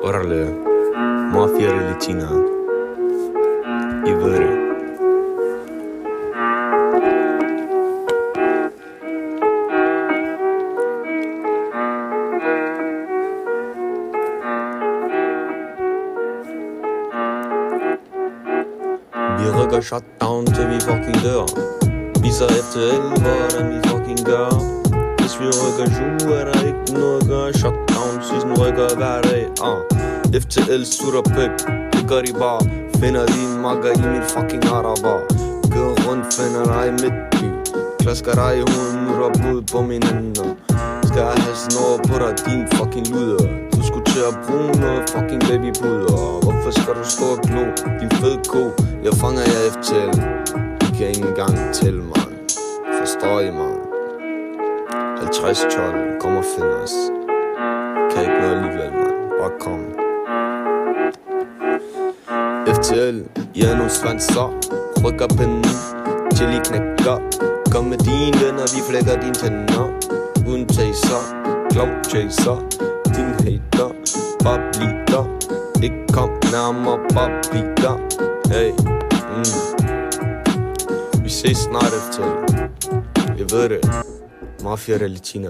Órale, mafia latina. I ved det. Vi rykker shutdown til vi fucking dør. Viser FTL, hvordan vi fucking gør. Hvis vi rykker jule, er der ikke noget at gøre. Shutdown, season rykker hver dag. FTL sutter pæk, det gør de bare. Finder din makker i min fucking araber. Gør rundt, finder dig i midtby. Klasker dig i hovedet, nu der blod på mine hænder. Skal jeg have sådan over på dig, din fucking luder. Du skulle til at bruge noget fucking babypuder. Hvorfor skal du stå og glo, din fed ko? Jeg fanger jer FTL. I kan ikke engang til, man. Forstår I, man? 50-12, kom og find os. Kan ikke noget alligevel, man. Bare kom. FTL, I er nogle svanser. Rykker pinden, chili knækker. Kom med dine venner, vi flækker dine tænder. Uden chaser, cloud chaser. Din hater, bare bliv der. Ikke kom nærmere, bare bliv der. Hey, Vi ses snart FTL. Jeg ved det. Mafia latina.